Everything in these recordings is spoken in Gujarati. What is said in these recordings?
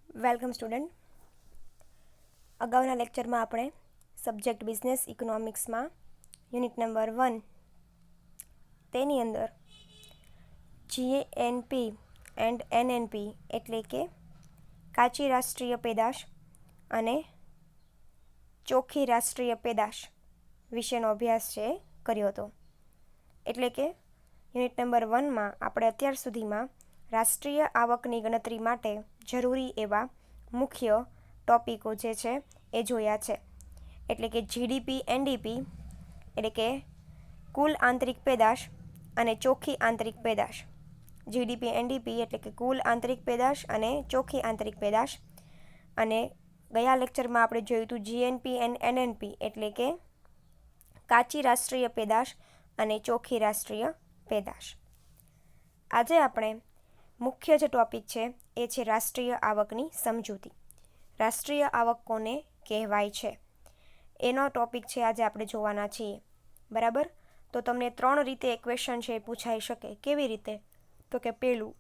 Welcome student. અગાઉના લેક્ચરમાં આપણે સબ્જેક્ટ બિઝનેસ ઇકોનોમિક્સમાં યુનિટ નંબર 1 તેની અંદર GNP એન્ડ NNP એટલે કે કાચી રાષ્ટ્રીય પેદાશ અને ચોખ્ખી રાષ્ટ્રીય પેદાશ વિશેનો અભ્યાસ છે કર્યો હતો. એટલે કે યુનિટ નંબર 1માં આપણે અત્યાર સુધીમાં રાષ્ટ્રીય આવકની ગણતરી માટે જરૂરી એવા મુખ્ય ટોપિકો જે છે એ જોયા છે. એટલે કે GDP NDP એટલે કે કુલ આંતરિક પેદાશ અને ચોખ્ખી આંતરિક પેદાશ. GDP NDP એટલે કે કુલ આંતરિક પેદાશ અને ચોખ્ખી આંતરિક પેદાશ. અને ગયા લેક્ચરમાં આપણે જોયું હતું GNP એન્ડ NNP એટલે કે કાચી રાષ્ટ્રીય પેદાશ અને ચોખ્ખી રાષ્ટ્રીય પેદાશ. આજે આપણે મુખ્ય જે ટોપિક છે એ છે રાષ્ટ્રીય આવકની સમજૂતી. રાષ્ટ્રીય આવક કોને કહેવાય છે એનો ટોપિક છે આજે આપણે જોવાના છીએ. બરાબર. તો તમને 3 રીતે ક્વેશ્ચન છે એ પૂછાઈ શકે. કેવી રીતે? તો કે પહેલું,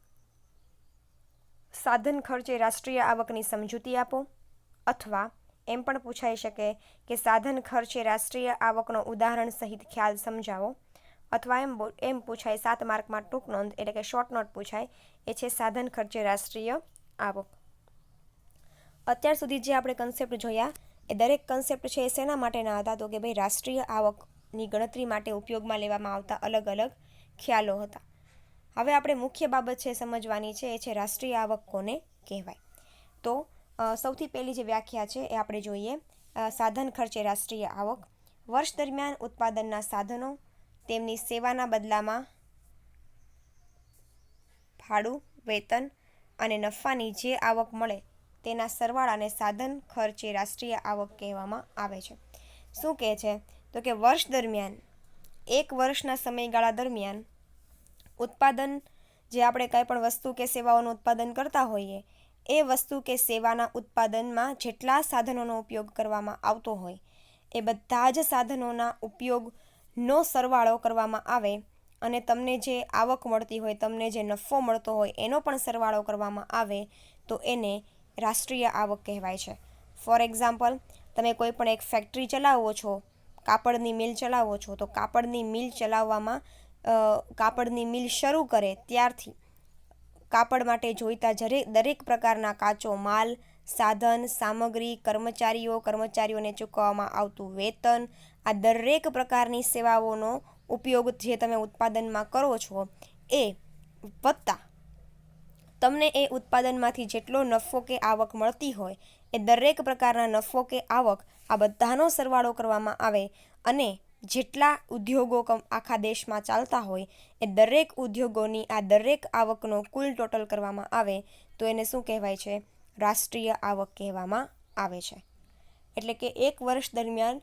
સાધન ખર્ચે રાષ્ટ્રીય આવકની સમજૂતી આપો. અથવા એમ પણ પૂછાઈ શકે કે સાધન ખર્ચે રાષ્ટ્રીય આવકનો ઉદાહરણ સહિત ખ્યાલ સમજાવો. અથવા એમ પૂછાય 7 માર્કમાં ટૂંક નોંધ એટલે કે શોર્ટ નોટ પૂછાય, એ છે સાધન ખર્ચે રાષ્ટ્રીય આવક. અત્યાર સુધી જે આપણે કન્સેપ્ટ જોયા એ દરેક કન્સેપ્ટ છે એ શેના માટેના હતા? તો કે ભાઈ રાષ્ટ્રીય આવકની ગણતરી માટે ઉપયોગમાં લેવામાં આવતા અલગ અલગ ખ્યાલો હતા. હવે આપણે મુખ્ય બાબત છે સમજવાની છે એ છે રાષ્ટ્રીય આવક કોને કહેવાય. તો સૌથી પહેલી જે વ્યાખ્યા છે એ આપણે જોઈએ. સાધન ખર્ચે રાષ્ટ્રીય આવક વર્ષ દરમિયાન ઉત્પાદનના સાધનો, તેમની સેવાના બદલામાં ભાડું, વેતન અને નફાની જે આવક મળે તેના સરવાળાને સાધન ખર્ચે રાષ્ટ્રીય આવક કહેવામાં આવે છે. શું કહે છે? તો કે વર્ષ દરમિયાન, એક વર્ષના સમયગાળા દરમિયાન ઉત્પાદન, જે આપણે કંઈ પણ વસ્તુ કે સેવાઓનું ઉત્પાદન કરતા હોઈએ એ વસ્તુ કે સેવાના ઉત્પાદનમાં જેટલા સાધનોનો ઉપયોગ કરવામાં આવતો હોય એ બધા જ સાધનોના ઉપયોગનો સરવાળો કરવામાં આવે અને તમને જે આવક મળતી હોય, તમને જે નફો મળતો હોય એનો પણ સરવાળો કરવામાં આવે તો એને રાષ્ટ્રીય આવક કહેવાય છે. ફોર એક્ઝામ્પલ, તમે કોઈ પણ એક ફેક્ટરી ચલાવો છો, કાપડની મિલ ચલાવો છો, તો કાપડની મિલ ચલાવવામાં કાપડની મિલ શરૂ કરે ત્યારથી કાપડ માટે જોઈતા દરેક પ્રકારના કાચો માલ, સાધન, સામગ્રી, કર્મચારીઓને ચૂકવવામાં આવતું વેતન, આ દરેક પ્રકારની સેવાઓનો ઉપયોગ જે તમે ઉત્પાદનમાં કરો છો એ વત્તા તમને એ ઉત્પાદનમાંથી જેટલો નફો કે આવક મળતી હોય એ દરેક પ્રકારના નફો કે આવક આ બધાનો સરવાળો કરવામાં આવે અને જેટલા ઉદ્યોગો આખા દેશમાં ચાલતા હોય એ દરેક ઉદ્યોગોની આ દરેક આવકનો કુલ ટોટલ કરવામાં આવે તો એને શું કહેવાય છે? રાષ્ટ્રીય આવક કહેવામાં આવે છે. એટલે કે એક વર્ષ દરમિયાન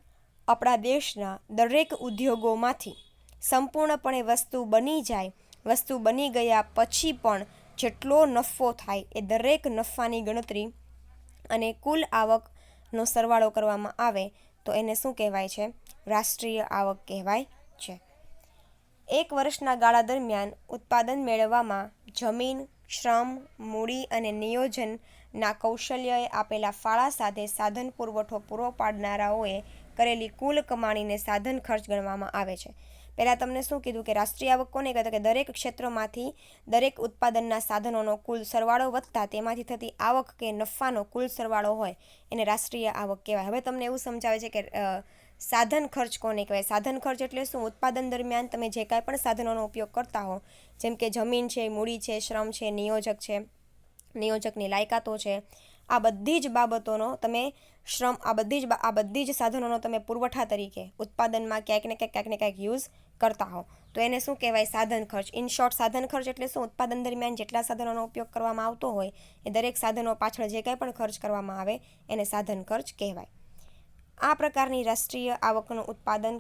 આપણા દેશના દરેક ઉદ્યોગોમાંથી સંપૂર્ણપણે વસ્તુ બની જાય, વસ્તુ બની ગયા પછી પણ જેટલો નફો થાય એ દરેક નફાની ગણતરી અને કુલ આવકનો સરવાળો કરવામાં આવે તો એને શું કહેવાય છે? રાષ્ટ્રીય આવક કહેવાય છે. એક વર્ષના ગાળા દરમિયાન ઉત્પાદન મેળવવામાં જમીન, શ્રમ, મૂડી અને નિયોજનના કૌશલ્યએ આપેલા ફાળા સાથે સાધન પુરવઠો પૂરો પાડનારાઓએ કરેલી કુલ કમાણીને સાધન ખર્ચ ગણવામાં આવે છે. પહેલાં તમને શું કીધું કે રાષ્ટ્રીય આવક કોને કહેવાય? કે દરેક ક્ષેત્રમાંથી દરેક ઉત્પાદનના સાધનોનો કુલ સરવાળો વત્તા તેમાંથી થતી આવક કે નફાનો કુલ સરવાળો હોય એને રાષ્ટ્રીય આવક કહેવાય. હવે તમને એવું સમજાવે છે કે સાધન ખર્ચ કોને કહેવાય? સાધન ખર્ચ એટલે શું? ઉત્પાદન દરમિયાન તમે જે કાંઈ પણ સાધનોનો ઉપયોગ કરતા હો, જેમ કે જમીન છે, મૂડી છે, શ્રમ છે, નિયોજક છે, નિયોજકની લાયકાતો છે, આ બધી જ બાબતોનો તમે આ બધી જ સાધનોનો તમે પુરવઠા તરીકે ઉત્પાદનમાં ક્યાંક ને ક્યાંક યુઝ કરતા હો તો એને શું કહેવાય? સાધન ખર્ચ. ઇન શોર્ટ, સાધન ખર્ચ એટલે શું? ઉત્પાદન દરમિયાન જેટલા સાધનોનો ઉપયોગ કરવામાં આવતો હોય એ દરેક સાધનો પાછળ જે કાંઈ પણ ખર્ચ કરવામાં આવે એને સાધન ખર્ચ કહેવાય. આ પ્રકારની રાષ્ટ્રીય આવકનું ઉત્પાદન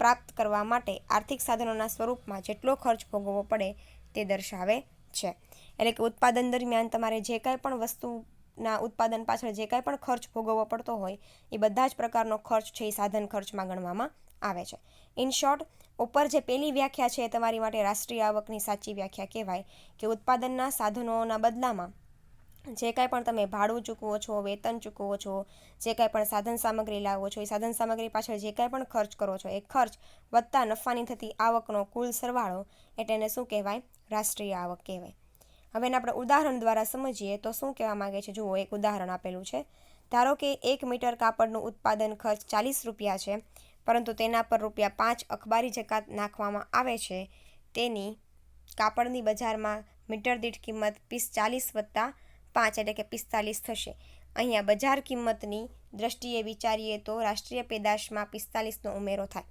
પ્રાપ્ત કરવા માટે આર્થિક સાધનોના સ્વરૂપમાં જેટલો ખર્ચ ભોગવવો પડે તે દર્શાવે છે. એટલે કે ઉત્પાદન દરમિયાન તમારે જે કાંઈ પણ વસ્તુના ઉત્પાદન પાછળ જે કાંઈ પણ ખર્ચ ભોગવવો પડતો હોય એ બધા જ પ્રકારનો ખર્ચ છે એ સાધન ખર્ચમાં ગણવામાં આવે છે. ઇન શોર્ટ, ઉપર જે પહેલી વ્યાખ્યા છે એ તમારી માટે રાષ્ટ્રીય આવકની સાચી વ્યાખ્યા કહેવાય કે ઉત્પાદનના સાધનોના બદલામાં જે કાંઈ પણ તમે ભાડું ચૂકવો છો, વેતન ચૂકવો છો, જે કાંઈ પણ સાધન સામગ્રી લાવો છો, એ સાધન સામગ્રી પાછળ જે કાંઈ પણ ખર્ચ કરો છો, એ ખર્ચ વત્તા નફાની થતી આવકનો કુલ સરવાળો એટલે એને શું કહેવાય? રાષ્ટ્રીય આવક કહેવાય. હવે એને આપણે ઉદાહરણ દ્વારા સમજીએ તો શું કહેવા માંગે છે? જુઓ, એક ઉદાહરણ આપેલું છે. ધારો કે 1 મીટર કાપડનું ઉત્પાદન ખર્ચ 40 રૂપિયા છે, પરંતુ તેના પર ₹5 અખબારી જકાત નાખવામાં આવે છે. તેની કાપડની બજારમાં મીટર દીઠ કિંમત 40 વત્તા 5 એટલે કે 45 થશે. અહીંયા બજાર કિંમતની દ્રષ્ટિએ વિચારીએ તો રાષ્ટ્રીય પેદાશમાં 45નો ઉમેરો થાય.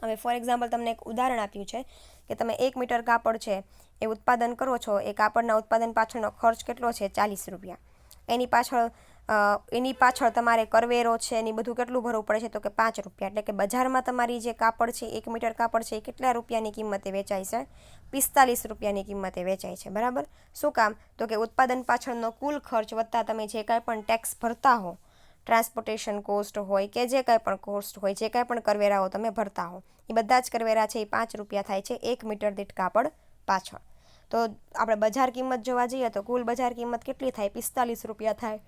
હવે ફોર એક્ઝામ્પલ તમને એક ઉદાહરણ આપ્યું છે કે તમે 1 મીટર કાપડ છે એ ઉત્પાદન કરો છો. એ કાપડના ઉત્પાદન પાછળનો ખર્ચ કેટલો છે? 40 રૂપિયા. એની પાછળ તમારે કરવેરો છે એની બધું કેટલું ભરવું પડે છે? તો કે 5 રૂપિયા. એટલે કે બજારમાં તમારી જે કાપડ છે, 1 મીટર કાપડ છે, એ કેટલા રૂપિયાની કિંમતે વેચાય છે? 45 રૂપિયાની કિંમતે વેચાય છે. બરાબર. શું કામ? તો કે ઉત્પાદન પાછળનો કુલ ખર્ચ વત્તા તમે જે કાંઈ પણ ટેક્સ ભરતા હો, ટ્રાન્સપોર્ટેશન કોસ્ટ હોય કે જે કાંઈ પણ કોસ્ટ હોય, જે કાંઈ પણ કરવેરાઓ તમે ભરતા હો, એ બધા જ કરવેરા છે એ 5 રૂપિયા થાય છે 1 મીટર દીઠ કાપડ પાછળ. તો આપણે બજાર કિંમત જોવા જઈએ તો કુલ બજાર કિંમત કેટલી થાય? 45 રૂપિયા થાય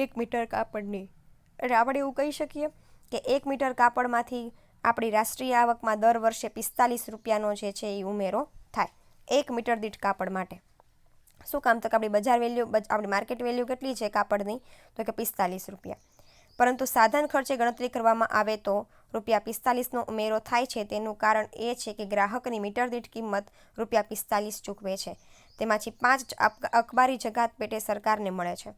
1 મીટર કાપડની. એટલે આપણે એવું કહી શકીએ કે 1 મીટર કાપડમાંથી આપણી રાષ્ટ્રીય આવકમાં દર વર્ષે 45 રૂપિયાનો જે છે એ ઉમેરો થાય 1 મીટર દીઠ કાપડ માટે. શું કામ? તો કે આપણી બજાર વેલ્યુ, આપણી માર્કેટ વેલ્યુ કેટલી છે કાપડની? તો કે 45 રૂપિયા. પરંતુ સાધન ખર્ચે ગણતરી કરવામાં આવે તો ₹45નો ઉમેરો થાય છે. તેનું કારણ એ છે કે ગ્રાહકની મીટર દીઠ કિંમત ₹45 ચૂકવે છે. તેમાંથી 5 અખબારી જકાત પેટે સરકારને મળે છે.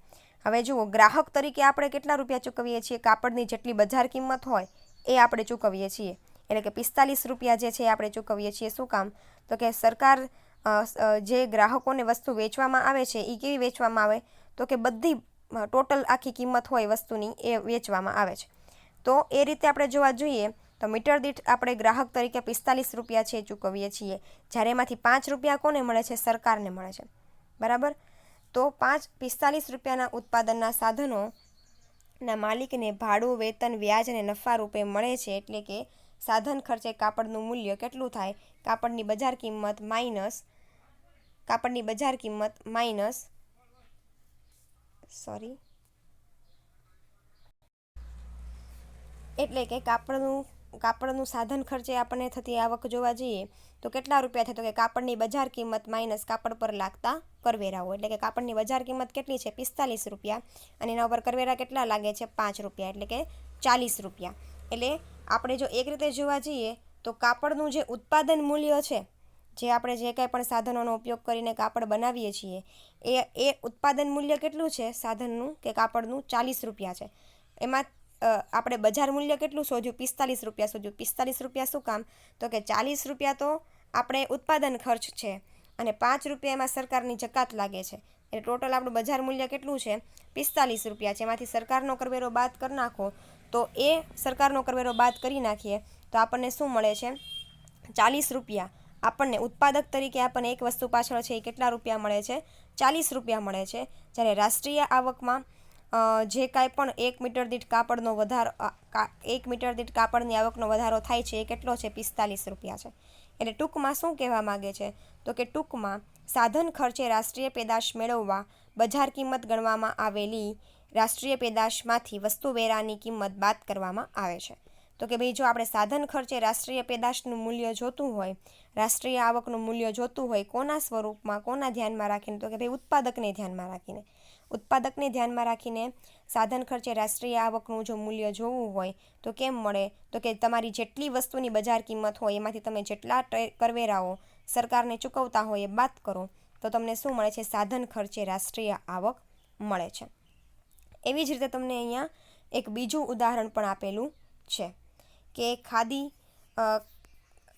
હવે જુઓ, ગ્રાહક તરીકે આપણે કેટલા રૂપિયા ચૂકવીએ છીએ? કાપડની જેટલી બજાર કિંમત હોય એ આપણે ચૂકવીએ છીએ. એટલે કે 45 રૂપિયા જે છે એ આપણે ચૂકવીએ છીએ. શું કામ? તો કે સરકાર જે ગ્રાહકોને વસ્તુ વેચવામાં આવે છે એ કેવી વેચવામાં આવે? તો કે બધી ટોટલ આખી કિંમત હોય વસ્તુની એ વેચવામાં આવે છે. તો એ રીતે આપણે જોવા જોઈએ તો મીટર દીઠ આપણે ગ્રાહક તરીકે 45 રૂપિયા છે ચૂકવીએ છીએ. જ્યારે એમાંથી 5 રૂપિયા કોને મળે છે? સરકારને મળે છે. બરાબર. તો 45 રૂપિયાના ઉત્પાદનના સાધનોના માલિકને ભાડું, વેતન, વ્યાજ અને નફા રૂપે મળે છે. એટલે કે સાધન ખર્ચે કાપડનું મૂલ્ય કેટલું થાય? કાપડની બજાર કિંમત માઇનસ એટલે કે કાપડનું સાધન ખર્ચે આપણને થતી આવક જોવા જઈએ તો કેટલા રૂપિયા થાય? તો કે કાપડની બજાર કિંમત માઇનસ કાપડ પર લાગતા કરવેરાઓ. એટલે કે કાપડની બજાર કિંમત કેટલી છે? 45 રૂપિયા. અને એના ઉપર કરવેરા કેટલા લાગે છે? 5 રૂપિયા. એટલે કે 40 રૂપિયા. એટલે આપણે જો એક રીતે જોવા જઈએ તો કાપડનું જે ઉત્પાદન મૂલ્ય છે, જે આપણે જે કાંઈ પણ સાધનોનો ઉપયોગ કરીને કાપડ બનાવીએ છીએ, એ ઉત્પાદન મૂલ્ય કેટલું છે સાધનનું કે કાપડનું? 40 રૂપિયા છે. એમાં આપણે બજાર મૂલ્ય કેટલું શોધ્યું? 45 રૂપિયા શોધ્યું. 45 રૂપિયા શું કામ? તો કે 40 રૂપિયા તો આપણે ઉત્પાદન ખર્ચ છે અને 5 રૂપિયા એમાં સરકારની જકાત લાગે છે. એટલે ટોટલ આપણું બજાર મૂલ્ય કેટલું છે? 45 રૂપિયા છે. એમાંથી સરકારનો કરવેરો બાદ કરી નાખો તો એ સરકારનો કરવેરો બાદ કરી નાખીએ તો આપણને શું મળે છે? 40 રૂપિયા. આપણને ઉત્પાદક તરીકે આપણને એક વસ્તુ પાછળ છે એ કેટલા રૂપિયા મળે છે? 40 રૂપિયા મળે છે. જ્યારે રાષ્ટ્રીય આવકમાં જે કાંઈ પણ 1 મીટર દીઠ કાપડનો વધારો, 1 મીટર દીઠ કાપડની આવકનો વધારો થાય છે એ કેટલો છે? 45 રૂપિયા છે. એટલે ટૂંકમાં શું કહેવા માગે છે? તો કે ટૂંકમાં સાધન ખર્ચે રાષ્ટ્રીય પેદાશ મેળવવા બજાર કિંમત ગણવામાં આવેલી રાષ્ટ્રીય પેદાશમાંથી વસ્તુ વેરાની કિંમત બાદ કરવામાં આવે છે. તો કે ભાઈ, જો આપણે સાધન ખર્ચે રાષ્ટ્રીય પેદાશનું મૂલ્ય જોતું હોય, રાષ્ટ્રીય આવકનું મૂલ્ય જોતું હોય, કોના સ્વરૂપમાં, કોના ધ્યાનમાં રાખીને? તો કે ભાઈ ઉત્પાદકને ધ્યાનમાં રાખીને. ઉત્પાદકને ધ્યાનમાં રાખીને સાધન ખર્ચે રાષ્ટ્રીય આવકનું જો મૂલ્ય જોવું હોય તો કેમ મળે? તો કે તમારી જેટલી વસ્તુની બજાર કિંમત હોય એમાંથી તમે જેટલા કરવેરાઓ સરકારને ચૂકવતા હોય એ બાદ કરો તો તમને શું મળે છે? સાધન ખર્ચે રાષ્ટ્રીય આવક મળે છે. એવી જ રીતે તમને અહીંયા એક બીજું ઉદાહરણ પણ આપેલું છે કે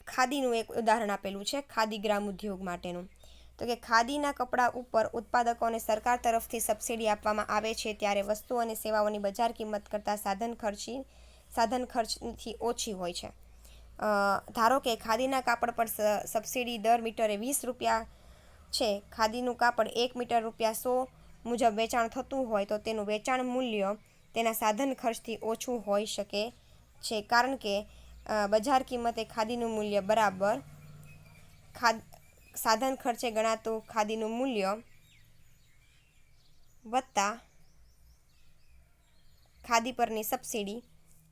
ખાદીનું એક ઉદાહરણ આપેલું છે, ખાદી ગ્રામ ઉદ્યોગ માટેનું. તો કે ખાદીના કપડાં ઉપર ઉત્પાદકોને સરકાર તરફથી સબસિડી આપવામાં આવે છે ત્યારે વસ્તુ અને સેવાઓની બજાર કિંમત કરતાં સાધન ખર્ચથી ઓછી હોય છે. ધારો કે ખાદીના કાપડ પર સબસિડી દર મીટરે 20 રૂપિયા છે. ખાદીનું કાપડ 1 મીટર ₹100 મુજબ વેચાણ થતું હોય તો તેનું વેચાણ મૂલ્ય તેના સાધન ખર્ચથી ઓછું હોઈ શકે છે. કારણ કે બજાર કિંમતે ખાદીનું મૂલ્ય બરાબર સાધન ખર્ચે ગણાતું ખાદીનું મૂલ્ય વત્તા ખાદી પરની સબસિડી,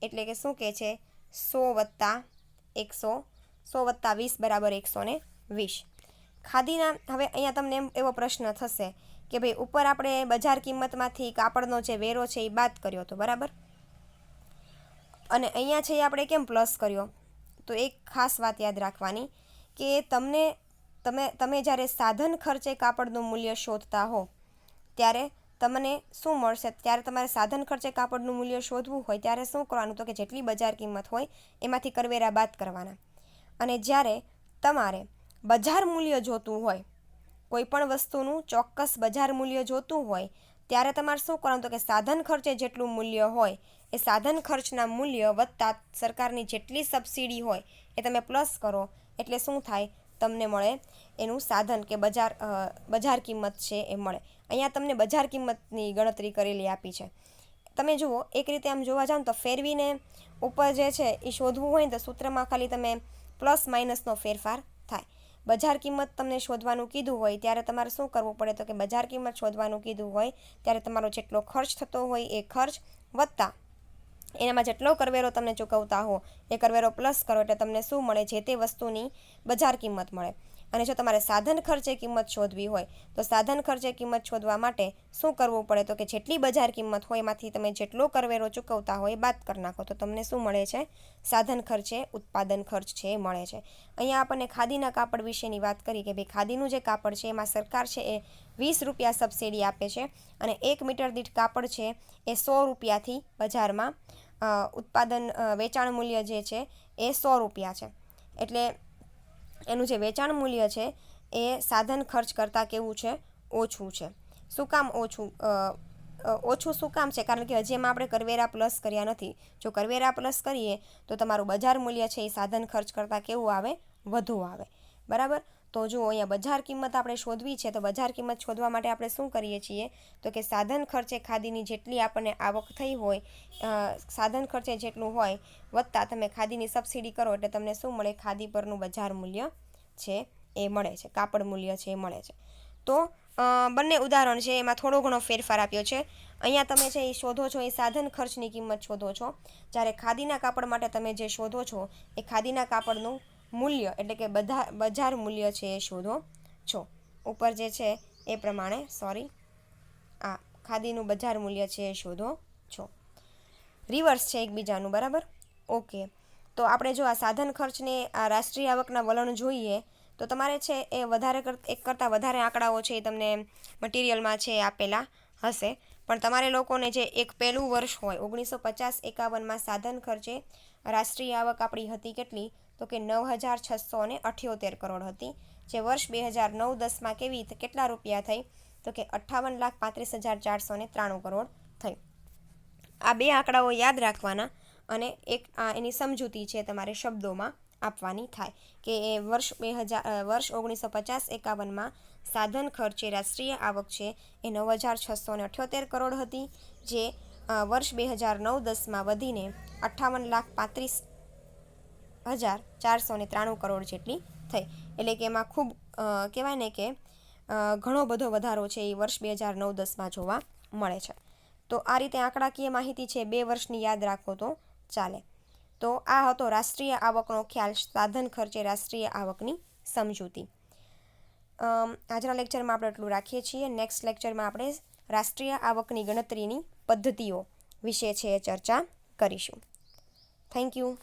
એટલે કે શું કહે છે 100 + 100, 100 + 20 બરાબર 120. ખાદીના હવે અહીંયા તમને એવો પ્રશ્ન થશે કે ભાઈ ઉપર આપણે બજાર કિંમતમાંથી કાપડનો જે વેરો છે એ બાદ કર્યો હતો, બરાબર, અને અહીંયા છે એ આપણે કેમ પ્લસ કર્યો? તો એક ખાસ વાત યાદ રાખવાની કે તમે જ્યારે સાધન ખર્ચે કાપડનું મૂલ્ય શોધતા હો ત્યારે તમને શું મળશે? ત્યારે તમારે સાધન ખર્ચે કાપડનું મૂલ્ય શોધવું હોય ત્યારે શું કરવાનું? તો કે જેટલી બજાર કિંમત હોય એમાંથી કરવેરા બાદ કરવાના. અને જ્યારે તમારે બજાર મૂલ્ય જોતું હોય, કોઈ પણ વસ્તુનું ચોક્કસ બજાર મૂલ્ય જોતું હોય ત્યારે તમારે શું કરવાનું? તો કે સાધન ખર્ચે જેટલું મૂલ્ય હોય એ સાધન ખર્ચના મૂલ્ય વત્તા સરકારની જેટલી સબસિડી હોય એ તમે પ્લસ કરો એટલે શું થાય? તમને મળે એનું સાધન કે બજાર કિંમત છે એ મળે. અહીંયા તમને બજાર કિંમતની ગણતરી કરેલી આપી છે. તમે જુઓ, એક રીતે આમ જોવા જાઓ તો ફેરવીને ઉપર જે છે એ શોધવું હોય ને તો સૂત્રમાં ખાલી તમે પ્લસ માઇનસનો ફેરફાર થાય. બજાર કિંમત તમને શોધવાનું કીધું હોય ત્યારે તમારે શું કરવું પડે? તો કે બજાર કિંમત શોધવાનું કીધું હોય ત્યારે તમારો જેટલો ખર્ચ થતો હોય એ ખર્ચ વત્તા એનામાં જેટલો કરવેરો તમને ચૂકવતા હો એ કરવેરો પ્લસ કરો એટલે તમને શું મળે? જે તે વસ્તુની બજાર કિંમત મળે. અને જો તમારે સાધન ખર્ચે કિંમત શોધવી હોય તો સાધન ખર્ચે કિંમત શોધવા માટે શું કરવું પડે? તો કે જેટલી બજાર કિંમત હોય એમાંથી તમે જેટલો કરવેરો ચૂકવતા હોય એ બાદ કરી નાખો તો તમને શું મળે છે? સાધન ખર્ચે ઉત્પાદન ખર્ચ છે એ મળે છે. અહીંયા આપણને ખાદીના કાપડ વિશેની વાત કરી કે ભાઈ ખાદીનું જે કાપડ છે એમાં સરકાર છે એ 20 રૂપિયા સબસિડી આપે છે અને 1 મીટર દીઠ કાપડ છે એ 100 રૂપિયાથી બજારમાં વેચાણ મૂલ્ય જે છે એ 100 રૂપિયા છે. એટલે એનું જે વેચાણ મૂલ્ય છે એ સાધન ખર્ચ કરતાં કેવું છે? ઓછું છે. શું કામ ઓછું? ઓછું શું કામ છે? કારણ કે હજી એમાં આપણે કરવેરા પ્લસ કર્યા નથી. જો કરવેરા પ્લસ કરીએ તો તમારું બજાર મૂલ્ય છે એ સાધન ખર્ચ કરતાં કેવું આવે? વધુ આવે, બરાબર. તો જુઓ, અહીંયા બજાર કિંમત આપણે શોધવી છે તો બજાર કિંમત શોધવા માટે આપણે શું કરીએ છીએ? તો કે સાધન ખર્ચે ખાદીની જેટલી આપણને આવક થઈ હોય, સાધન ખર્ચે જેટલું હોય વત્તા તમે ખાદીની સબસિડી કરો એટલે તમને શું મળે? ખાદી પરનું બજાર મૂલ્ય છે એ મળે છે, કાપડ મૂલ્ય છે એ મળે છે. તો બંને ઉદાહરણ છે એમાં થોડો ઘણો ફેરફાર આપ્યો છે. અહીંયા તમે જે શોધો છો એ સાધન ખર્ચની કિંમત શોધો છો, જ્યારે ખાદીના કાપડ માટે તમે જે શોધો છો એ ખાદીના કાપડનું મૂલ્ય એટલે કે બજાર મૂલ્ય છે એ શોધો છો. ઉપર જે છે એ પ્રમાણે ખાદીનું બજાર મૂલ્ય છે એ શોધો છો. રિવર્સ છે એકબીજાનું, બરાબર. ઓકે, તો આપણે જો આ સાધન ખર્ચને આ રાષ્ટ્રીય આવકના વલણ જોઈએ તો તમારે છે એ એક કરતાં વધારે આંકડાઓ છે એ તમને મટીરિયલમાં છે આપેલા હશે, પણ તમારે લોકોને જે એક પહેલું વર્ષ હોય 1950-51માં સાધન ખર્ચે રાષ્ટ્રીય આવક આપણી હતી કેટલી? તો કે 9,678 કરોડ હતી, જે વર્ષ 2009-10માં કેટલા રૂપિયા થઈ? તો કે 58,35,493 કરોડ થઈ. આ બે આંકડાઓ યાદ રાખવાના અને એની સમજૂતી છે તમારે શબ્દોમાં આપવાની થાય કે વર્ષ 1950-51માં સાધન ખર્ચે રાષ્ટ્રીય આવક છે એ 9,678 કરોડ હતી, જે વર્ષ 2009-10માં વધીને 58,35,493 કરોડ જેટલી થઈ. એટલે કે એમાં ખૂબ કહેવાય ને કે ઘણો બધો વધારો છે એ વર્ષ 2009-10માં જોવા મળે છે. તો આ રીતે આંકડાકીય માહિતી છે 2 વર્ષની યાદ રાખો તો ચાલે. તો આ હતો રાષ્ટ્રીય આવકનો ખ્યાલ, સાધન ખર્ચે રાષ્ટ્રીય આવકની સમજૂતી. આજના લેક્ચરમાં આપણે એટલું રાખીએ છીએ. નેક્સ્ટ લેક્ચરમાં આપણે રાષ્ટ્રીય આવકની ગણતરીની પદ્ધતિઓ વિશે છે ચર્ચા કરીશું. Thank you.